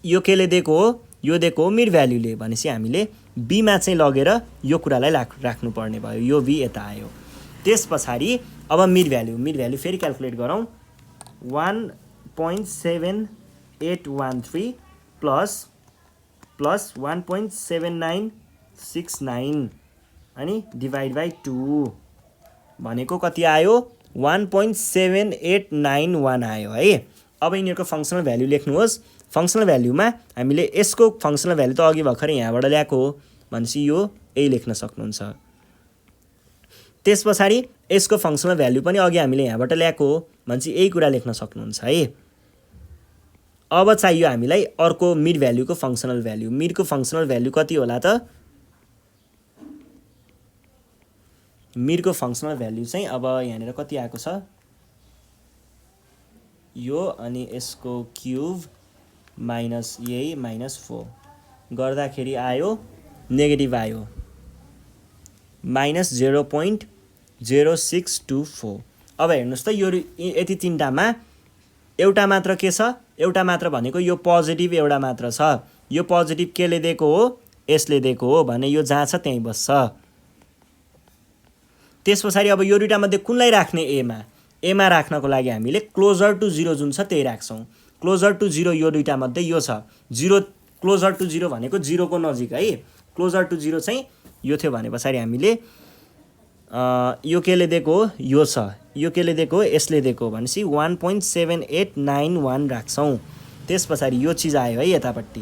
यो केले दिएको हो? यो दिएको हो मिड भ्याल्युले भनेपछि हामीले बीमा चाहिँ लगेर यो कुरालाई राख्नुपर्ने भयो। यो बी यता आयो। त्यस पछाडि अब मिड भ्याल्यु फेरि क्याल्कुलेट गरौँ। 1.7813 प्लस 1.7969 अनि डिभाइड बाई 2 भनेको कति आयो? 1.7891 आयो है। अब यिनीहरूको फङ्सनल भ्याल्यु लेख्नुहोस्। फङ्सनल भ्याल्युमा हामीले यसको फङ्सनल भ्याल्यु त अघि भर्खरै यहाँबाट ल्याएको हो भनेपछि यो यही लेख्न सक्नुहुन्छ। त्यस पछाडि यसको फङ्सनल भ्याल्यु पनि अघि हामीले यहाँबाट ल्याएको हो भनेपछि यही कुरा लेख्न सक्नुहुन्छ है। अब चाहियो हामीलाई अर्को मिड भ्याल्युको फङ्सनल भ्याल्यु। मिडको फङ्सनल भ्याल्यु कति होला त? मिडको फङ्सनल भ्याल्यु चाहिँ अब यहाँनिर कति आएको छ? यो अनि यसको क्युब माइनस यही माइनस 4 गर्दाखेरि आयो नेगेटिभ आयो माइनस 0.0624। अब हेर्नुहोस् त यो यति 3टामा एउटा मात्र के छ? एउटा मात्र भनेको यो पोजिटिभ एउटा मात्र छ। यो पोजिटिभ केले दिएको हो? यसले दिएको हो भने यो जहाँ छ त्यहीँ बस्छ। त्यस पछाडि अब यो दुईटा मध्ये कुनलाई राख्ने? एमा राख्नको लागि हामीले क्लोजर टु 0 जुन छ त्यही राख्छौँ। क्लोजर टु 0 यो दुईटा मध्ये यो छ 0। क्लोजर टु 0 भनेको 0 को नजिक है। क्लोजर टु 0 चाहिँ यो थियो भने पछाडि हामीले यो केले दिएको यो छ, यो केले दिएको यसले दिएको भनेपछि 1.7891 राख्छौँ। त्यस पछाडि यो चिज आयो है यतापट्टि।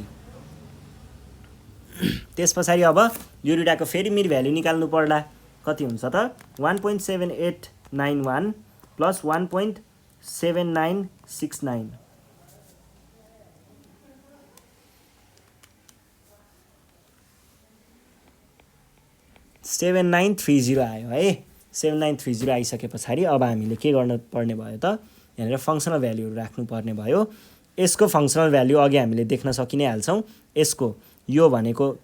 त्यस पछाडि अब यो दुईटाको फेरि मिड भ्याल्यु निकाल्नु पर्ला। कति हुन्छ त 1.7891 प्लस 1.7969 7930 आयो है। 7930 आइसके पछाडि अब हामीले के गर्नु पर्ने भयो त, यहाँनिर फङ्सनल भ्याल्युहरू राख्नु पर्ने भयो। यसको फङ्सनल भ्याल्यु अघि हामीले देख्न सकि नै हाल्छौँ। यसको यो भनेको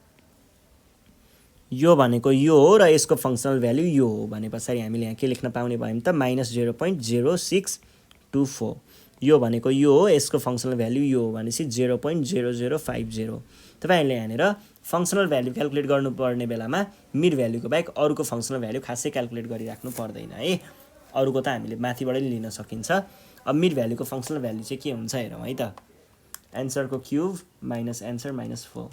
यो हो र यसको फङ्सनल भ्याल्यु यो हो भने पछाडि हामीले यहाँ के लेख्न पाउने भयो त -0.0624। यो भनेको यो हो, यसको फङ्सनल भ्याल्यु यो हो भनेपछि 0.0050। तपाईँहरूले यहाँनिर फङ्सनल भ्याल्यु क्यालकुलेट गर्नुपर्ने बेलामा मिड भ्याल्युको बाहेक अरूको फङ्सनल भ्याल्यु खासै क्यालकुलेट गरिराख्नु पर्दैन है। अरूको त हामीले माथिबाटै लिन सकिन्छ। अब मिड भ्याल्युको फङ्सनल भ्याल्यु चाहिँ के हुन्छ हेरौँ है त। एन्सरको क्युब माइनस एन्सर माइनस 4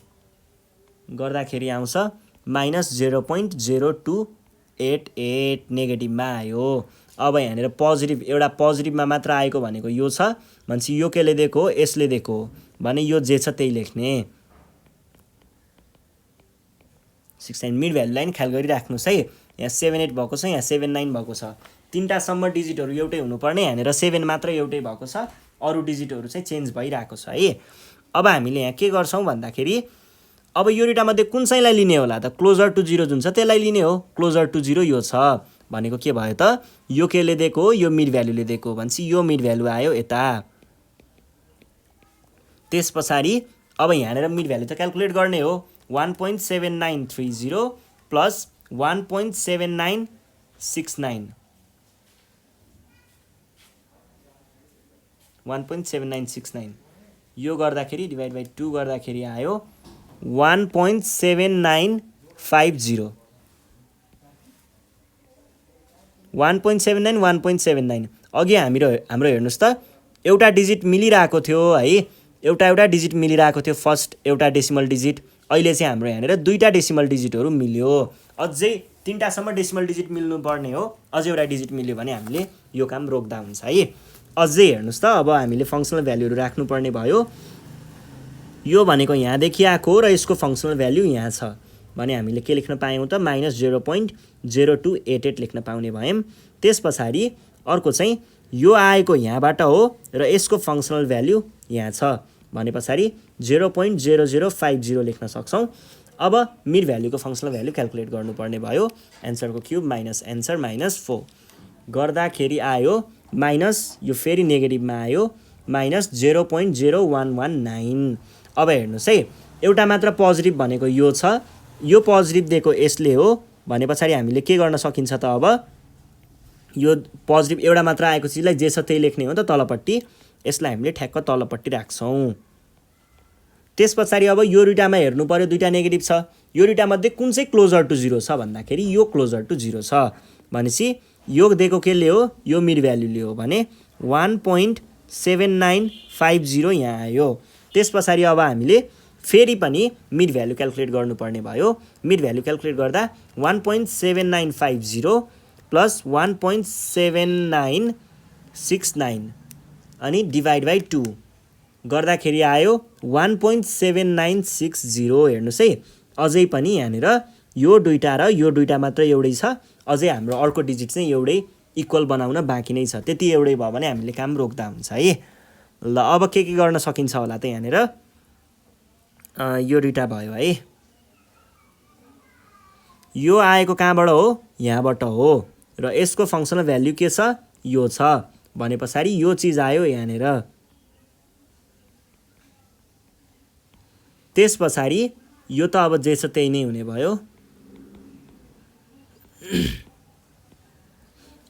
गर्दाखेरि आउँछ -0.0288 नेगेटिभमा आयो। अब यहाँनिर पोजिटिभ, एउटा पोजिटिभमा मात्र आएको भनेको यो छ भनेपछि यो केले दिएको हो, यसले दिएको हो भने यो जे छ त्यही लेख्ने। 69 मिड भ्याल्यु लाइन ख्याल गरिराख्नुहोस् है। यहाँ 78 भएको छ, यहाँ 79 भएको छ। तिनटासम्म डिजिटहरू एउटै हुनुपर्ने, यहाँनिर 7 मात्र एउटै भएको छ, अरू डिजिटहरू चाहिँ चेन्ज भइरहेको छ है। अब हामीले यहाँ के गर्छौँ भन्दाखेरि अब यो दुईटामध्ये कुन चाहिँलाई लिने होला त, क्लोजर टु 0 जुन छ त्यसलाई लिने हो। क्लोजर टु 0 यो छ भनेको के भयो त, यो केले दिएको हो, यो मिड भ्याल्युले दिएको हो भनेपछि यो मिड भ्याल्यु आयो यता। त्यस पछाडि अब यहाँनिर मिड भ्याल्यु त क्यालकुलेट गर्ने हो। 1.7930 प्लस 1.7969 1.7969 यो गर्दाखेरि डिभाइड बाई 2 गर्दाखेरि आयो 1.7950। 1.79 1.79 अघि हाम्रो हेर्नुहोस् त एउटा डिजिट मिलिरहेको थियो है, एउटा डिजिट मिलिरहेको थियो फर्स्ट एउटा डेसिमल डिजिट। अहिले चाहिँ हाम्रो यहाँनिर दुईटा डेसिमल डिजिटहरू मिल्यो। अझै तिनटासम्म डेसिमल डिजिट मिल्नु पर्ने हो, अझै एउटा डिजिट मिल्यो भने हामीले यो काम रोक्दा हुन्छ है। अझै हेर्नुहोस् त अब हामीले फङ्सनल भ्याल्युहरू राख्नुपर्ने भयो। यो भनेको यहाँ देखिएको र यसको फङ्सनल भ्याल्यु यहाँ छ भने हामीले के लेख्न पायौँ त -0.0288 लेख्न पाउने भयौँ। त्यस पछाडि अर्को चाहिँ यो आएको यहाँबाट हो र यसको फङ्सनल भ्याल्यु यहाँ छ भने पछाडि 0.0050 लेख्न सक्छौँ। अब मिड भ्याल्युको फङ्सनल भ्याल्यु क्यालकुलेट गर्नुपर्ने भयो। एन्सरको क्युब माइनस एन्सर माइनस 4 गर्दाखेरि आयो माइनस, यो फेरि नेगेटिभमा आयो -0.0119। अब हेर्नुहोस् है, एउटा मात्र पोजिटिभ भनेको यो छ, यो पोजिटिभ दिएको यसले हो भने पछाडि हामीले के गर्न सकिन्छ त, अब यो पोजिटिभ एउटा मात्र आएको चिजलाई जे छ त्यही लेख्ने हो त तलपट्टि। यसलाई हामीले ठ्याक्क तलपट्टि राख्छौँ। त्यस पछाडि अब यो दुईटामा हेर्नु पर्यो, दुईटा नेगेटिभ छ। यो दुईटामध्ये कुन चाहिँ क्लोजर टु 0 छ भन्दाखेरि यो क्लोजर टु 0 छ भनेपछि यो दिएको केले हो, यो मिड भ्याल्युले हो भने 1.7950 यहाँ आयो। त्यस पछाडि अब हामीले फेरि पनि मिड भ्याल्यु क्यालकुलेट गर्नुपर्ने भयो। मिड भ्याल्यु क्यालकुलेट गर्दा 1.7950 प्लस 1.7969 अनि डिभाइड बाई 2 गर्दाखेरि आयो 1.7960। हेर्नुहोस् है, अझै पनि यहाँनिर यो दुईटा र यो दुईटा मात्र एउटै छ, अझै हाम्रो अर्को डिजिट चाहिँ एउटै इक्वल बनाउन बाँकी नै छ। त्यति एउटै भयो भने हामीले काम रोक्दा हुन्छ है। ल अब के गर्न सकिन्छ होला त, यहाँनिर यो दुईटा भयो है, यो आएको कहाँबाट हो, यहाँबाट हो र यसको फङ्सनल भ्याल्यु के छ, यो छ भने पछाडि यो चिज आयो यहाँनिर। त्यस पछाडि यो त अब जे छ त्यही नै हुने भयो।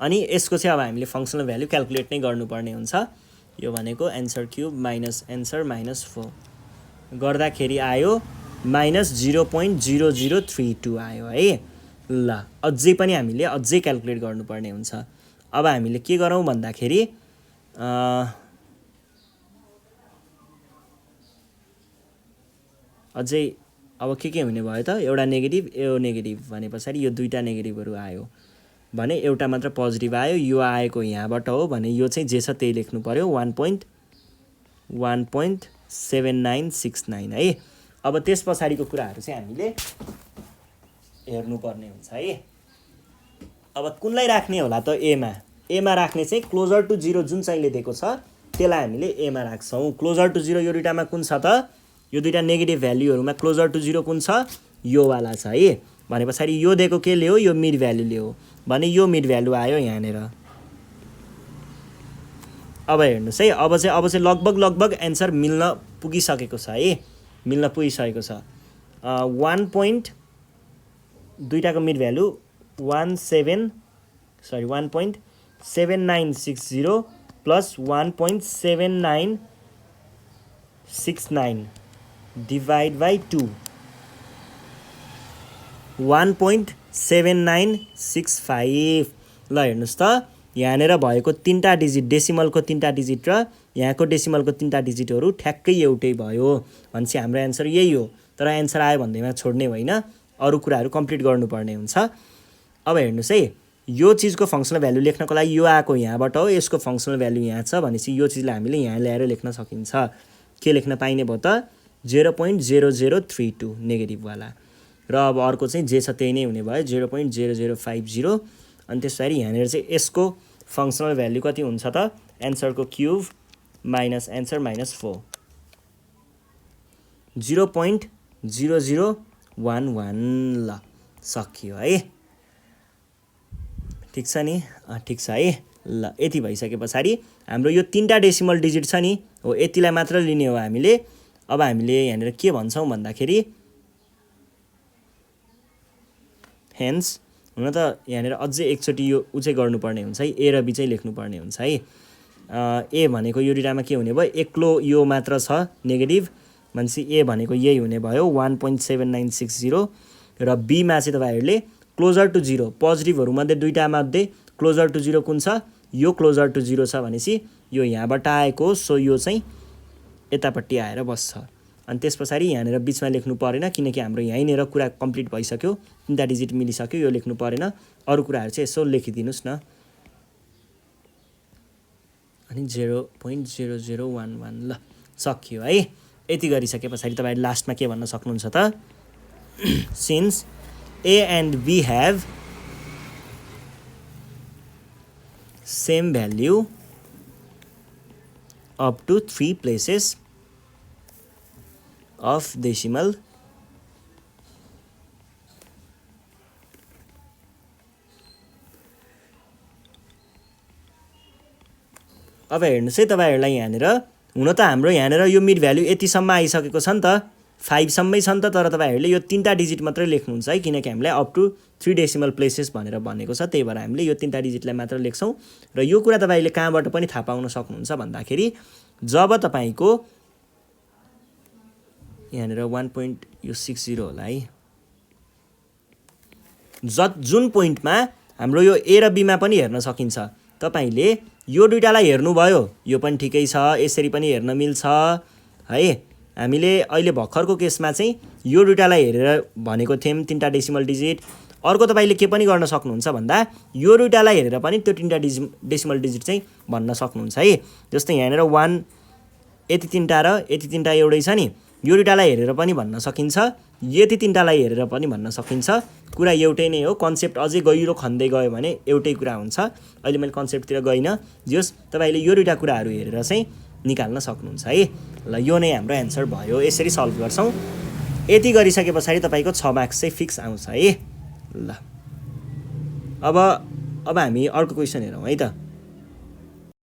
अनि यसको चाहिँ अब हामीले फङ्सनल भ्याल्यु क्यालकुलेट नै गर्नुपर्ने हुन्छ। यो भनेको answer cube minus answer minus 4 गर्दाखेरि आयो -0.0032 आयो है। ल अझै पनि हामीले अझै क्यालकुलेट गर्नुपर्ने हुन्छ। अब हामीले के गरौँ भन्दाखेरि अझै अब के हुने भयो त, एउटा नेगेटिभ यो नेगेटिभ भने पछाडि यो दुईटा नेगेटिभहरू आयो भने एउटा मात्र पोजिटिभ आयो, यो आएको यहाँबाट हो भने यो चाहिँ जे छ त्यही लेख्नु पर्यो 1.7969 है। अब त्यस पछाडिको कुराहरू चाहिँ हामीले हेर्नुपर्ने हुन्छ है। अब कुनलाई राख्ने होला त एमा राख्ने चाहिँ क्लोजर टु 0 जुन चाहिँले दिएको छ त्यसलाई हामीले एमा राख्छौँ। क्लोजर टु 0 यो दुईटामा कुन छ त, यो दुईटा नेगेटिभ भ्याल्युहरूमा क्लोजर टु 0 कुन छ, यो वाला छ है। भने पछाडि यो दिएको केले हो, यो मिड भ्याल्युले हो भने यो मिड भ्याल्यु आयो यहाँनिर। अब हेर्नुहोस् है, अब चाहिँ लगभग एन्सर मिल्न पुगिसकेको छ है, मिल्न पुगिसकेको छ। दुईटाको mid value 1.7960 plus 1.7969 divide by 2 1.7965। ल हेर्नुहोस् त, यहाँनिर भएको 3टा डिजिट, डेसिमलको 3टा डिजिट र यहाँको डेसिमलको 3टा डिजिटहरू ठ्याक्कै एउटै भयो भनेपछि हाम्रो एन्सर यही हो। तर एन्सर आयो भन्दैमा छोड्ने होइन, अरू कुराहरू कम्प्लिट गर्नुपर्ने हुन्छ। अब हेर्नुहोस् है, यो चिजको फङ्सनल भ्यालु लेख्नको लागि यो आएको यहाँबाट हो, यसको फङ्सनल भ्यालु यहाँ छ भनेपछि यो चिजलाई हामीले यहाँ ल्याएर लेख्न सकिन्छ। के लेख्न पाइने भयो त 0.0032 नेगेटिभवाला, र अब अर्को चाहिँ जे छ त्यही नै हुने भयो 0.0050। अनि त्यस पछाडि यहाँनिर चाहिँ यसको फङ्सनल भ्यालु कति हुन्छ त, एन्सरको क्युब माइनस एन्सर माइनस 4 0.0011। ल सकियो है, ठिक छ नि, ठिक छ है। ल यति भइसके पछाडि हाम्रो यो 3टा डेसिमल डिजिट छ नि हो, यतिलाई मात्र लिने हो हामीले। अब हामीले यहाँनिर के भन्छौँ भन्दाखेरि हेन्स, हुन त यहाँनिर अझै एकचोटि यो चाहिँ गर्नुपर्ने हुन्छ है, ए र बी चाहिँ लेख्नुपर्ने हुन्छ है। ए भनेको यो दुईटामा के हुने भयो, एक्लो यो मात्र छ नेगेटिभ भनेपछि ए भनेको यही हुने भयो 1.7960 र बीमा चाहिँ तपाईँहरूले क्लोजर टु 0 पोजिटिभहरूमध्ये दुईटा मध्ये क्लोजर टु 0 कुन छ, यो क्लोजर टु 0 छ भनेपछि यो यहाँबाट आएको, सो यो चाहिँ यतापट्टि आएर बस्छ। अनि त्यस पछाडि यहाँनिर बिचमा लेख्नु परेन किनकि हाम्रो यहीँनिर कुरा कम्प्लिट भइसक्यो, 3टा डिजिट मिलिसक्यो, यो लेख्नु परेन। अरू कुराहरू चाहिँ यसो लेखिदिनुहोस् न। अनि 0.0011। ल सकियो है। यति गरिसके पछाडि तपाईँ लास्टमा के भन्न सक्नुहुन्छ त, since A and B have same value up to 3 places of decimal, अब हेर्नुहोस् है तपाईँहरूलाई यहाँनिर, हुन त हाम्रो यहाँनिर यो मिड भ्याल्यु यतिसम्म आइसकेको छ नि त, 5 सम्मै छ नि त, तर तपाईँहरूले यो 3टा डिजिट मात्रै लेख्नुहुन्छ है किनकि हामीलाई अप टु 3 डेसिमल प्लेसेस भनेर भनेको छ, त्यही भएर हामीले यो 3टा डिजिटलाई मात्र लेख्छौँ। र यो कुरा तपाईँले कहाँबाट पनि थाहा पाउन सक्नुहुन्छ भन्दाखेरि जब तपाईँको यहाँनिर 1.60 होला है, जुन पोइन्टमा हाम्रो यो ए र बीमा पनि हेर्न सकिन्छ, तपाईँले यो दुईटालाई हेर्नुभयो, यो पनि ठिकै छ, यसरी पनि हेर्न मिल्छ है। हामीले अहिले भर्खरको केसमा चाहिँ यो दुईटालाई हेरेर भनेको थियौँ 3टा डेसिमल डिजिट। अर्को तपाईँले के पनि गर्न सक्नुहुन्छ भन्दा यो दुईटालाई हेरेर पनि त्यो 3टा डेसिमल डिजिट चाहिँ भन्न सक्नुहुन्छ है। जस्तै यहाँनिर 1 यति 3टा र यति 3टा एउटै छ नि, यो दुईटालाई हेरेर पनि भन्न सकिन्छ, यति 3टालाई हेरेर पनि भन्न सकिन्छ। कुरा एउटै नै हो, कन्सेप्ट अझै गहिरो खन्दै गयो भने एउटै कुरा हुन्छ। अहिले मैले कन्सेप्टतिर गइनँ, जस तपाईँले यो दुईटा कुराहरू हेरेर चाहिँ निकाल्न सक्नुहुन्छ है। ल यो नै हाम्रो एन्सर भयो, यसरी सल्भ गर्छौँ। यति गरिसके पछाडि तपाईँको 6 मार्क्स चाहिँ फिक्स आउँछ है। ल अब हामी अर्को क्वेसन हेरौँ है त।